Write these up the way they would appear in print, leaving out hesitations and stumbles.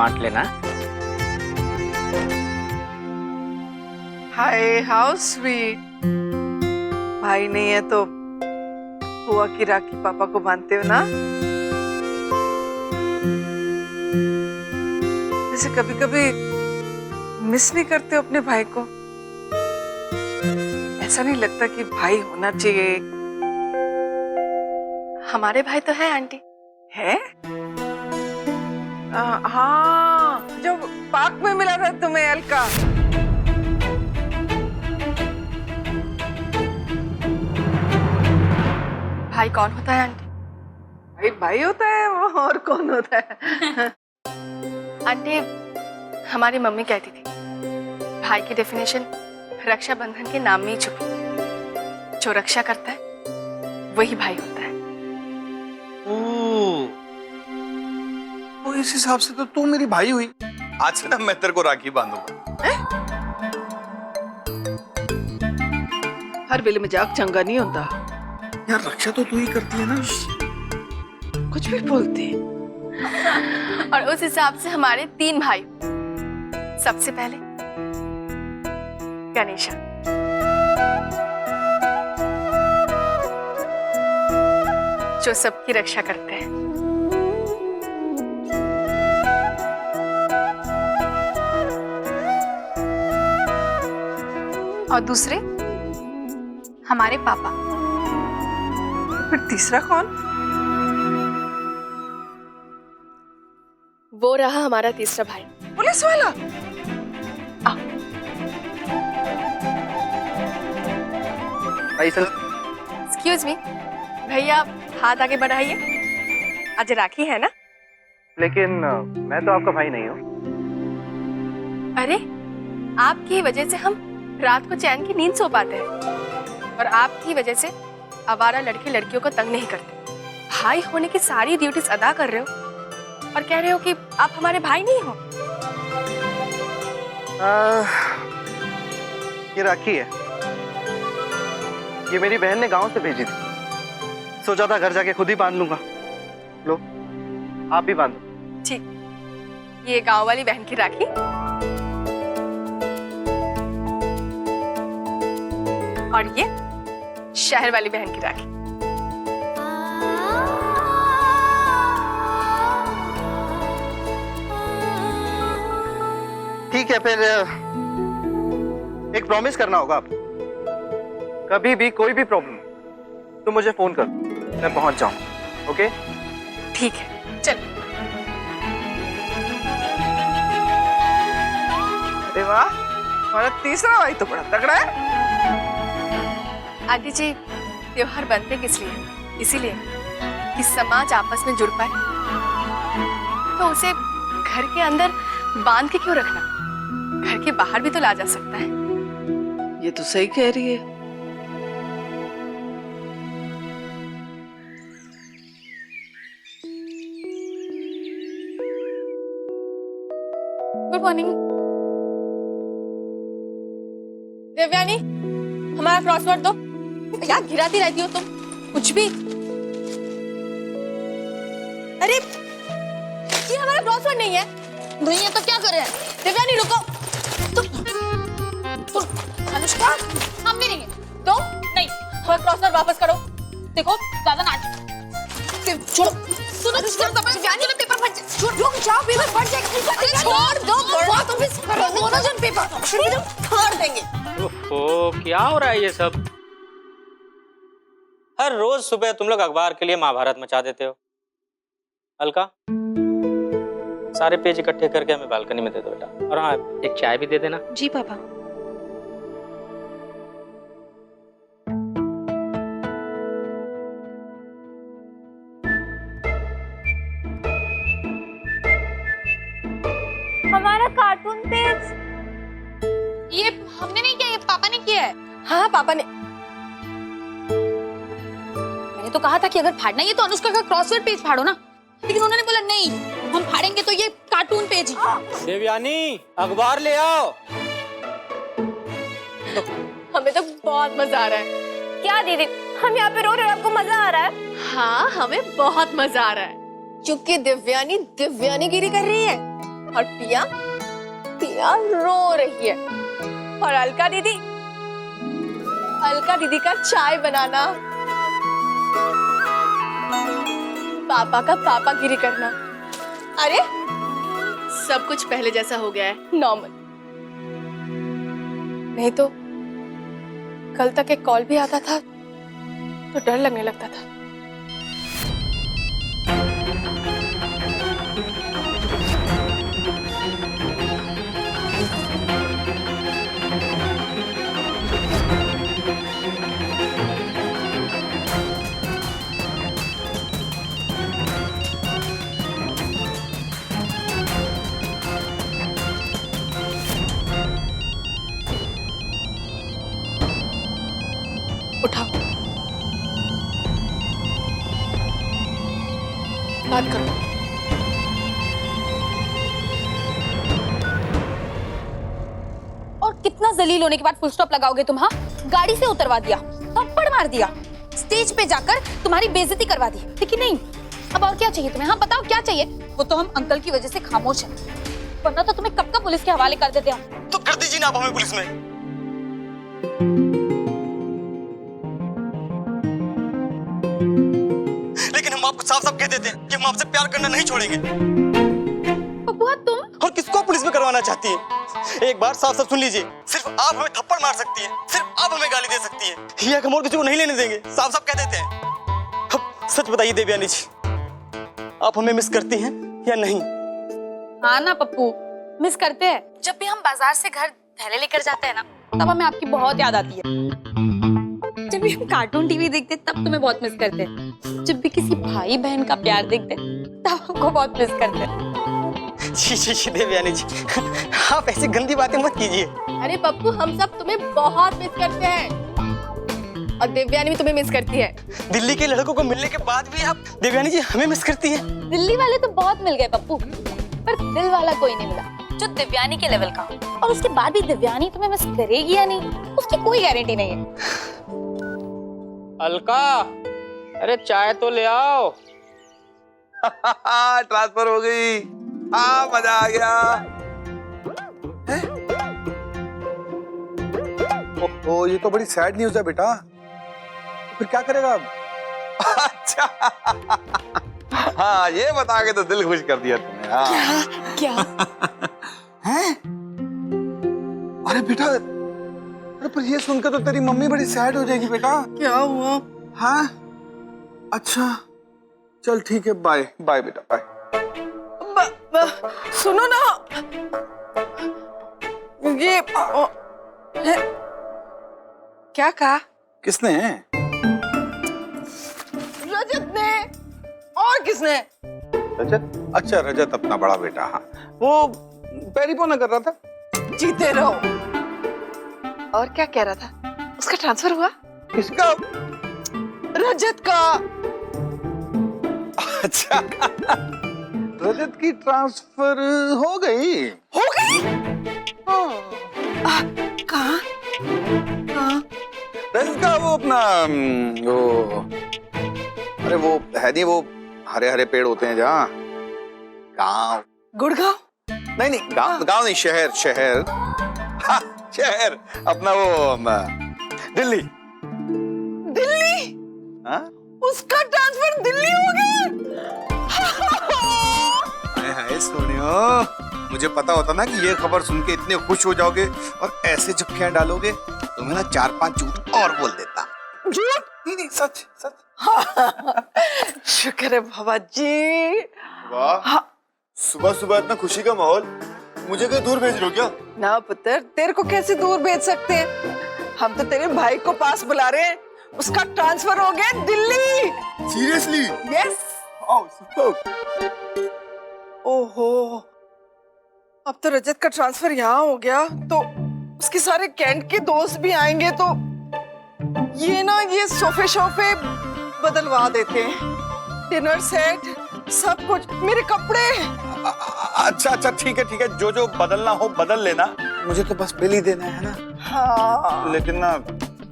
बांट लेना। Hi how sweet. भाई नहीं है तो बुआ की राखी पापा को बांधते हो ना। जैसे कभी कभी मिस नहीं करते हो अपने भाई को? ऐसा नहीं लगता कि भाई होना चाहिए? हमारे भाई तो है आंटी। है? हाँ, जो पार्क में मिला था तुम्हें अलका। भाई कौन होता है आंटी? भाई भाई होता है वो, और कौन होता है? आंटी, हमारी मम्मी कहती थी भाई की डेफिनेशन रक्षाबंधन के नाम में ही छुपी। जो रक्षा करता है वही भाई होता है। तो इस हिसाब से तो तू मेरी भाई हुई। आज से ना मैं तेरे को राखी बांधूंगा। हर वेले मजाक चंगा नहीं होता। यार रक्षा तो तू ही करती है ना। कुछ भी बोलती। और उस हिसाब से हमारे 3 भाई। सबसे पहले गणेशा, जो सबकी रक्षा करते हैं। और दूसरे हमारे पापा। फिर तीसरा कौन? वो रहा हमारा तीसरा भाई, पुलिस वाला। एक्सक्यूज मी भैया, हाथ आगे बढ़ाइए। आज राखी है ना? लेकिन मैं तो आपका भाई नहीं हूँ। अरे, आपकी वजह से हम रात को चैन की नींद सो पाते हैं और आपकी वजह से आवारा लड़के लड़कियों को तंग नहीं करते। भाई होने की सारी ड्यूटीज अदा कर रहे हो और कह रहे हो कि आप हमारे भाई नहीं हो। ये राखी है, ये मेरी बहन ने गांव से भेजी थी। सोचा था घर जाके खुद ही बांध लूंगा। लो, आप भी बांधो। ठीक, ये गांव वाली बहन की राखी और ये शहर वाली बहन की राखी। ठीक है, फिर एक प्रॉमिस करना होगा आपको। कभी भी कोई भी प्रॉब्लम तो मुझे फोन कर, मैं पहुंच जाऊंगा। ओके? ठीक है, चल। अरे वाह, हमारा तीसरा भाई तो बड़ा तगड़ा है। आंटी जी, त्योहार बनते किस लिए? इसीलिए कि समाज आपस में जुड़ पाए। तो उसे घर के अंदर बांध के क्यों रखना? घर के बाहर भी तो ला जा सकता है। ये तो सही कह रही है। गुड मॉर्निंग देवयानी, हमारा क्रॉसवर्ड दो। क्या गिराती रहती हो तुम, कुछ भी। अरे, ये हमारा क्रॉसवर्ड नहीं है। नहीं है तो क्या कर रहे हैं? देवयानी रुको। तुम अनुष्का, हम भी नहीं है तो नहीं। हमारा क्रॉसवर्ड वापस करो। देखो ज्यादा नाटक छोड़ो। सुनो, देवयानी ने पेपर फट जाए। रुक जाओ, पेपर फट जाएगा। छोड़ दो, बहुत ऑफिस करो। मोनोजन पेपर छोड़ देंगे। ओहो, क्या हो रहा है ये सब? हर रोज सुबह तुम लोग अखबार के लिए महाभारत मचा देते हो। अलका, सारे पेज इकट्ठे करके हमें बालकनी में दे दो बेटा। और हाँ, एक चाय भी दे देना। जी पापा। हमारा कार्टून पेज ये हमने नहीं किया, ये पापा ने किया है। हाँ, पापा ने। मैंने तो कहा था कि अगर फाड़ना है तो अनुष्का का क्रॉसवर्ड पेज फाड़ो ना, लेकिन उन्होंने बोला नहीं, हम फाड़ेंगे तो ये कार्टून पेज ही। देवयानी, अखबार ले आओ। हमें तो बहुत मजा आ रहा है। क्या दीदी, हम यहाँ पे रो रहे हैं, आपको मजा आ रहा है? हाँ, हमें बहुत मजा आ रहा है क्योंकि दिव्यानी दिव्यानीगिरी कर रही है। और पिया पिया रो रही है। और अलका दीदी का चाय बनाना, पापा का पापागिरी करना। अरे सब कुछ पहले जैसा हो गया है, नॉर्मल। नहीं तो कल तक एक कॉल भी आता था तो डर लगने लगता था। उठाओ, बात करो। और कितना जलील होने के बाद फुल स्टॉप लगाओगे तुम? हाँ, गाड़ी से उतरवा दिया, थप्पड़ मार दिया, स्टेज पे जाकर तुम्हारी बेइज्जती करवा दी, लेकिन नहीं। अब और क्या चाहिए तुम्हें? हाँ बताओ क्या चाहिए? वो तो हम अंकल की वजह से खामोश हैं, वरना तो तुम्हें कब का पुलिस के हवाले कर देते हम। तो कर दीजिए ना आप हमें पुलिस में। लेकिन हम आपको साफ साफ कह देते हैं कि हम आपसे प्यार करना नहीं छोड़ेंगे। बबुआ तुम और किसको पुलिस में करवाना चाहती है? एक बार साफ साफ सुन लीजिए, सिर्फ आप हमें थप्पड़ मार सकती हैं, सिर्फ आप हमें गाली दे सकती हैं, ये हम और किसी को नहीं लेने देंगे, साफ साफ कह देते हैं। अब सच बताइए देवयानी जी, आप हमें मिस करती हैं या नहीं? हाँ ना पप्पू, मिस करते हैं। जब भी हम बाजार से घर थैले लेकर जाते हैं ना, तब हमें आपकी बहुत याद आती है। जब भी हम कार्टून टीवी देखते तब तुम्हें बहुत मिस करते हैं। जब भी किसी भाई बहन का प्यार देखते तब हमको बहुत मिस करते हैं। जी देवयानी जी, आप ऐसी गंदी बातें मत कीजिए। अरे पप्पू, हम सब तुम्हें बहुत मिस करते हैं और देवयानी भी तुम्हें मिस करती है। दिल्ली के लड़कों को मिलने के बाद भी आप देवयानी जी हमें मिस करती हैं। दिल्ली वाले तो बहुत मिल गए पप्पू, पर दिल वाला कोई नहीं मिला जो दिव्यानी के लेवल का हो। और उसके बाद भी दिव्यानी तुम्हें मिस करेगी या नहीं, उसकी कोई गारंटी नहीं है। अलका, अरे चाय तो ले आओ। ट्रांसफर हो गई, हाँ मजा आ गया। ओ, ये तो बड़ी सैड न्यूज़ है बेटा। तो फिर क्या करेगा अब? अच्छा, हाँ ये बता के तो दिल खुश कर दिया तुमने। हाँ। क्या? हैं? अरे बेटा, अरे पर ये सुनकर तो तेरी मम्मी बड़ी सैड हो जाएगी बेटा। क्या हुआ? हाँ, अच्छा चल ठीक है, बाय बाय बेटा, बाय। सुनो ना, ये क्या कहा? किसने? रजत ने। और किसने? रजत? अच्छा रजत अपना बड़ा बेटा। हाँ, वो पैरीपोना कर रहा था। जीते रहो। और क्या कह रहा था? उसका ट्रांसफर हुआ? किसका? रजत का। अच्छा, रजत की ट्रांसफर हो गई। हो गई? कहाँ? रजत का वो अपना वो, अरे वो है नहीं, वो हरे हरे पेड़ होते हैं जहाँ, गाँव। गुड़गांव? नहीं नहीं, गाँव गाँव नहीं, शहर शहर। हाँ, शहर अपना वो दिल्ली। दिल्ली? हाँ? उसका ट्रांसफर दिल्ली हो गया? हाय सोनियो, मुझे पता होता ना कि ये खबर सुन के इतने खुश हो जाओगे और ऐसे झपकियां डालोगे, तुम्हें ना 4-5 झूठ और बोल देता। झूठ? नहीं नहीं, सच सच। शुक्र है बाबा जी। वाह, सुबह सुबह इतना खुशी का माहौल, मुझे कहीं दूर भेज रहे हो क्या? ना पुत्र, तेरे को कैसे दूर भेज सकते हैं? हम तो तेरे भाई को पास बुला रहे हैं। उसका ट्रांसफर हो गया दिल्ली। सीरियसली? यस। ओहो, अब तो रजत का ट्रांसफर यहाँ हो गया तो उसके सारे कैंट के दोस्त भी आएंगे, तो ये ना ये सोफे शोफे बदलवा देते हैं, डिनर सेट सब कुछ, मेरे कपड़े। अच्छा अच्छा ठीक है, जो जो बदलना हो बदल लेना, मुझे तो बस बिल ही देना है ना। हाँ। लेकिन ना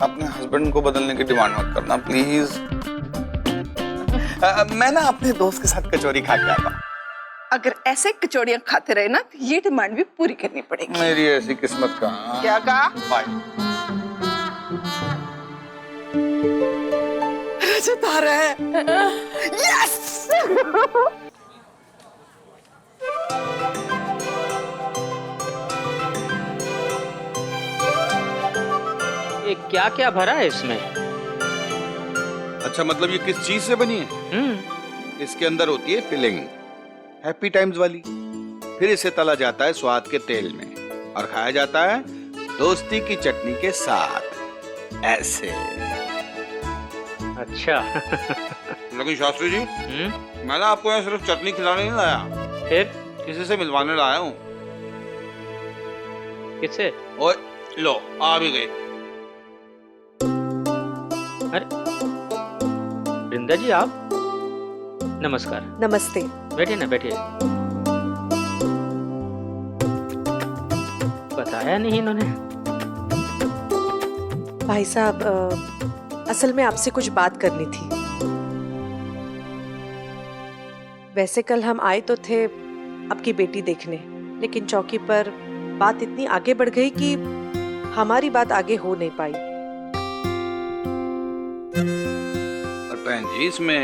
अपने हस्बैंड को बदलने की डिमांड मत करना प्लीज। मैं ना अपने दोस्त के साथ कचौरी खा के आता हूँ। अगर ऐसे कचौड़ियां खाते रहे ना तो ये डिमांड भी पूरी करनी पड़ेगी। मेरी ऐसी किस्मत का। क्या कहा? बाय। रजत आ रहा है। यस। ये क्या क्या भरा है इसमें? अच्छा, मतलब ये किस चीज से बनी है? इसके अंदर होती है फिलिंग, हैप्पी टाइम्स वाली। फिर इसे तला जाता है स्वाद के तेल में और खाया जाता है दोस्ती की चटनी के साथ, ऐसे। अच्छा। लेकिन शास्त्री जी, मैं ना आपको यहाँ सिर्फ चटनी खिलाने नहीं लाया, फिर किसी से मिलवाने लाया हूँ। किससे? ओए लो, आ भी गए। अरे वृंदा जी, आप? नमस्कार। नमस्ते। बैठिए ना, बैठिए। बताया नहीं इन्होंने। भाई साहब, असल में आपसे कुछ बात करनी थी। वैसे कल हम आए तो थे आपकी बेटी देखने, लेकिन चौकी पर बात इतनी आगे बढ़ गई कि हमारी बात आगे हो नहीं पाई। और बहन जी, इसमें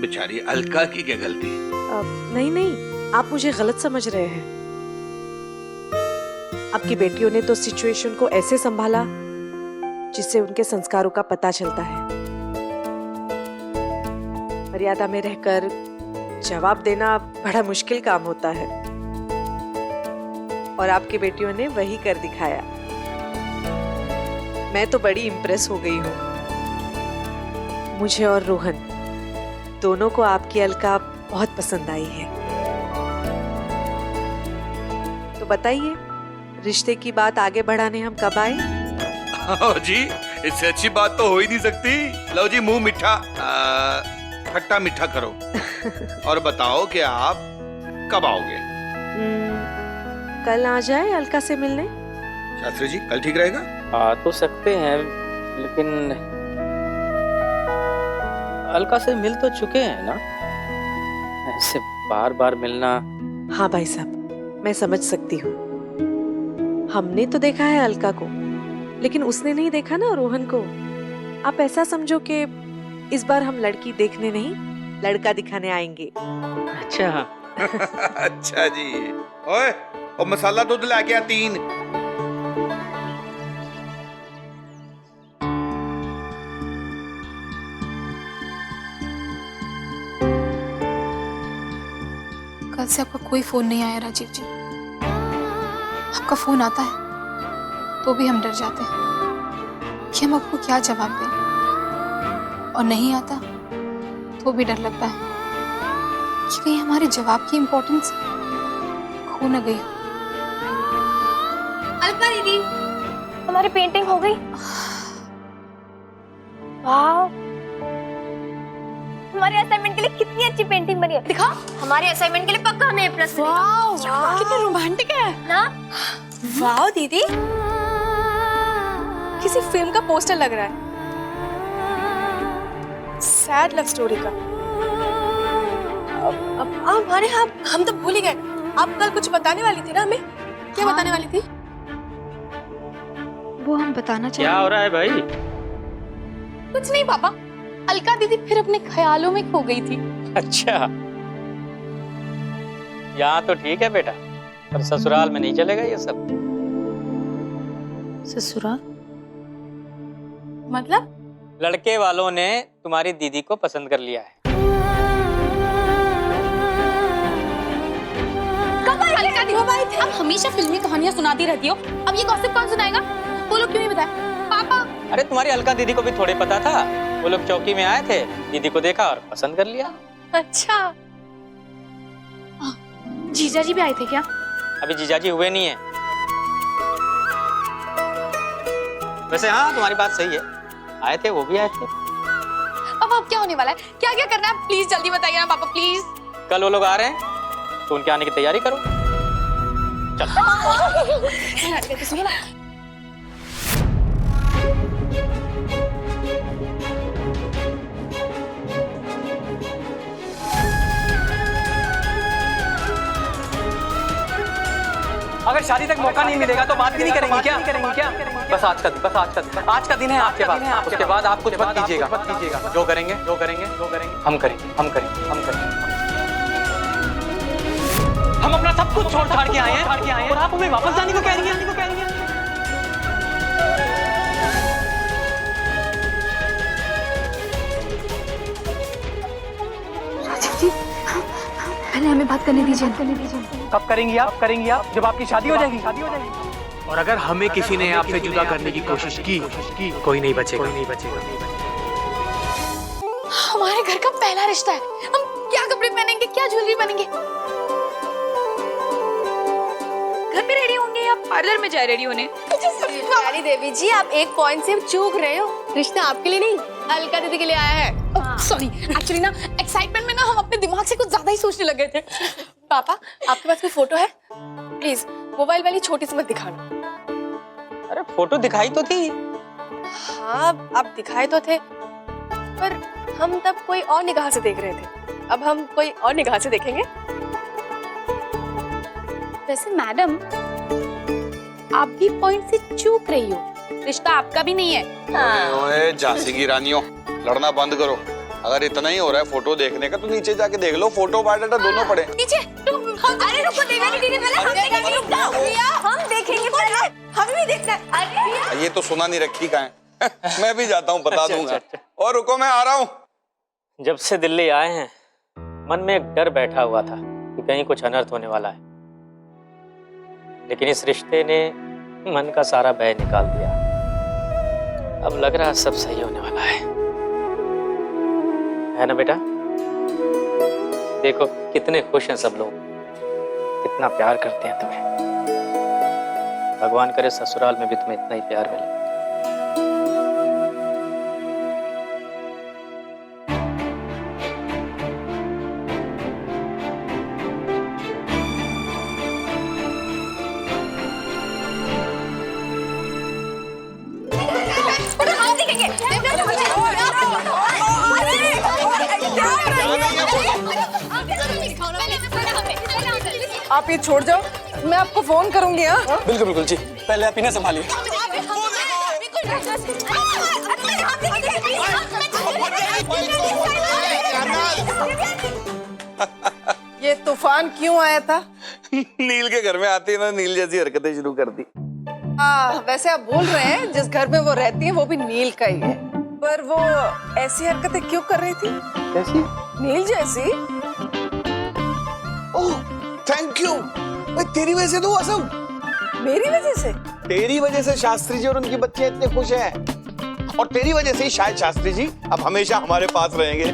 बेचारी अलका की क्या गलती है? नहीं नहीं, आप मुझे गलत समझ रहे हैं। आपकी बेटियों ने तो सिचुएशन को ऐसे संभाला जिससे उनके संस्कारों का पता चलता है। मर्यादा में रहकर जवाब देना बड़ा मुश्किल काम होता है, और आपकी बेटियों ने वही कर दिखाया। मैं तो बड़ी इम्प्रेस हो गई हूँ। मुझे और रोहन दोनों को आपकी अलका बहुत पसंद आई है। तो बताइए, रिश्ते की बात आगे बढ़ाने हम कब आए? जी, इससे अच्छी बात तो हो ही नहीं सकती। लो जी, मुंह मीठा, खट्टा मीठा करो और बताओ कि आप कब आओगे? कल आ जाए अलका से मिलने? शास्त्री जी, कल ठीक रहेगा? आ तो सकते हैं, लेकिन अलका से मिल तो चुके हैं ना, ऐसे बार बार मिलना। हाँ भाई साहब, मैं समझ सकती हूँ। हमने तो देखा है अलका को, लेकिन उसने नहीं देखा ना रोहन को। आप ऐसा समझो कि इस बार हम लड़की देखने नहीं, लड़का दिखाने आएंगे। अच्छा। अच्छा जी। ओए, और मसाला दूध लाके आ 3। कल से आपका कोई फोन नहीं आया राजीव जी। आपका फोन आता है तो भी हम डर जाते हैं कि हम आपको क्या जवाब दें, और नहीं आता तो भी डर लगता है कि कहीं हमारे जवाब की इम्पोर्टेंस खो न गई हो। अलका दीदी, हमारी पेंटिंग हो गई। वाह, हमारे असाइनमेंट के लिए कितनी अच्छी पेंटिंग बनी है। दिखा, हमारे असाइनमेंट के लिए पक्का हमें ए प्लस मिलेगा। कितना रोमांटिक है ना? वाह दीदी, किसी फिल्म का पोस्टर लग रहा है, सैड लव स्टोरी का। अब हमारे हम तो भूल ही गए। आप कल कुछ बताने वाली थी ना हमें? क्या बताने वाली थी? वो हम बताना क्या हो रहा है भाई? कुछ नहीं पापा, अलका दीदी फिर अपने ख्यालों में खो गई थी। अच्छा, यहाँ तो ठीक है बेटा, पर ससुराल में नहीं चलेगा ये सब। ससुराल मतलब? लड़के वालों ने तुम्हारी दीदी को पसंद कर लिया है। अलका दीदी, आप हमेशा फिल्मी कहानियां सुनाती रहती हो, अब ये गॉसिप कौन सुनाएगा? वो लोग क्यों नहीं बताए पापा? अरे तुम्हारी अलका दीदी को भी थोड़े पता था। वो लोग चौकी में आए थे, दीदी को देखा और पसंद कर लिया। अच्छा, जीजा जी भी आए थे क्या? अभी जीजाजी हुए नहीं है। वैसे हाँ, तुम्हारी बात सही है, आए थे, वो भी आए थे। अब क्या होने वाला है? क्या क्या करना है? प्लीज जल्दी बताइए ना पापा, प्लीज। कल वो लोग आ रहे हैं तो उनके आने की तैयारी करो। चल। सुनो ना, अगर शादी तक मौका नहीं मिलेगा तो बात भी नहीं करेंगे क्या? बस आज का दिन, आज का दिन है आपके पास। उसके बाद आप कुछ मत कीजिएगा। जो करेंगे हम करेंगे। हम अपना सब कुछ छोड़ छाड़ के आए हैं और आप हमें वापस जाने को कह रही हैं। पहले हमें बात करने दीजिए। कब करेंगी आप? जब आपकी शादी हो जाएगी। और अगर हमें किसी ने आपसे जुदा करने की कोशिश की, कोई नहीं बचेगा। हमारे घर का पहला रिश्ता है, हम क्या कपड़े पहनेंगे, क्या ज्वेलरी पहनेंगे? घर में रेडी होंगे या पार्लर में जाए रेडी होने? प्यारी देवी जी, आप एक पॉइंट से चूक रहे हो। रिश्ता आपके लिए नहीं, अलका दीदी के लिए आया है। सॉरी, एक्चुअली ना एक्साइटमेंट में ना हम अपने दिमाग से कुछ ज्यादा ही सोचने लगे थे। पापा, आपके पास कोई फोटो है? प्लीज मोबाइल वाली छोटी सी मत दिखाना। अरे फोटो दिखाई तो थी। हाँ, आप दिखाए तो थे, पर हम तब कोई और निगाह से देख रहे थे। अब हम कोई और निगाह से देखेंगे। वैसे मैडम, आप भी पॉइंट से चूक रही हो, रिश्ता आपका भी नहीं है। ओए झांसी की रानियों, लड़ना बंद करो। अगर इतना ही हो रहा है फोटो देखने का तो नीचे जाके देख लो, फोटो बायोडाटा दोनों पड़े। नीचे अरे रुको, दीदी पहले हम देखेंगे। हम देखेंगे पहले, हमें भी देखना है। अरे ये तो सुना नहीं रखी का है। मैं भी जाता हूँ, बता दूंगा। और रुको, मैं आ रहा हूँ। जब से दिल्ली आए हैं मन में एक डर बैठा हुआ था कि कहीं कुछ अनर्थ होने वाला है, लेकिन इस रिश्ते ने मन का सारा भय निकाल दिया। अब लग रहा है सब सही होने वाला है ना बेटा? देखो कितने खुश हैं सब लोग, कितना प्यार करते हैं तुम्हें। भगवान करे ससुराल में भी तुम्हें इतना ही प्यार मिले। आप ये छोड़ जाओ, मैं आपको फोन करूंगी। हाँ, बिल्कुल जी, पहले आप इन्हें संभालिए। ये तूफान क्यों आया था? नील के घर में आते ही ना नील जैसी हरकतें शुरू कर दी। वैसे आप बोल रहे हैं जिस घर में वो रहती है वो भी नील का ही है, पर वो ऐसी हरकतें क्यों कर रही थी? कैसी? नील जैसी। ओह, थैंक यू। तेरी वजह से तो हुआ सब। मेरी वजह से? तेरी वजह से शास्त्री जी और उनकी बच्चे इतने खुश हैं, और तेरी वजह से ही शायद शास्त्री जी अब हमेशा हमारे पास रहेंगे।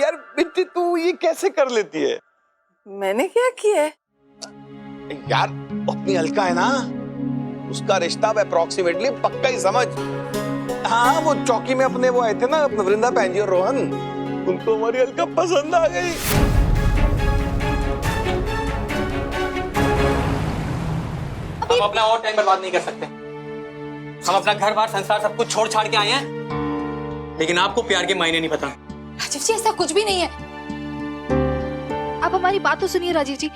यार बिट्टी, तू ये कैसे कर लेती है? मैंने क्या किया है? यार अपनी अलका है ना, उसका रिश्ता अब अप्रोक्सीमेटली पक्का ही समझ। हाँ, वो चौकी में अपने वो आए थे ना, वृंदा बहन जी और रोहन, उनको हमारी अलका पसंद आ गई। हम अपना और टाइम बर्बाद नहीं कर सकते। हम अपना घर बार संसार सब कुछ छोड़ छाड़ के आए हैं, लेकिन आपको प्यार के मायने नहीं पता। राजीव जी, ऐसा कुछ भी नहीं है। आप हमारी बात तो सुनिए राजीव जी।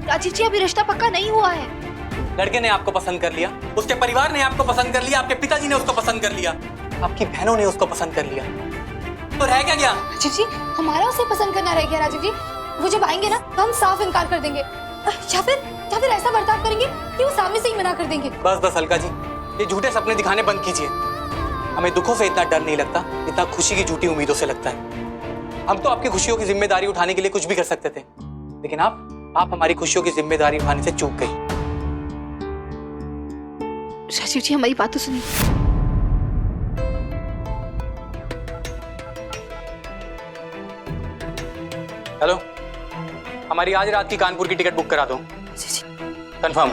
राजीव जी, अभी रिश्ता पक्का नहीं हुआ है। लड़के ने आपको पसंद कर लिया, उसके परिवार ने आपको पसंद कर लिया, आपके पिताजी ने उसको पसंद कर लिया, आपकी बहनों ने उसको पसंद कर लिया, तो रह क्या गया? राजीव जी, हमारा उसे पसंद करना रह गया। राजीव जी, वो जब आएंगे ना तो हम साफ इनकार कर देंगे, या फिर ऐसा बर्ताव करेंगे कि वो सामने से ही मना कर देंगे। बस अलका जी, ये झूठे सपने दिखाने बंद कीजिए। हमें दुखों से इतना डर नहीं लगता जितना खुशी की झूठी उम्मीदों से लगता है। हम तो आपकी खुशियों की जिम्मेदारी उठाने के लिए कुछ भी कर सकते थे, लेकिन आप हमारी खुशियों की जिम्मेदारी उठाने से चूक गई। राजीव जी, हमारी बात तो सुनिए। हेलो, हमारी आज रात की कानपुर की टिकट बुक करा दो। कंफर्म।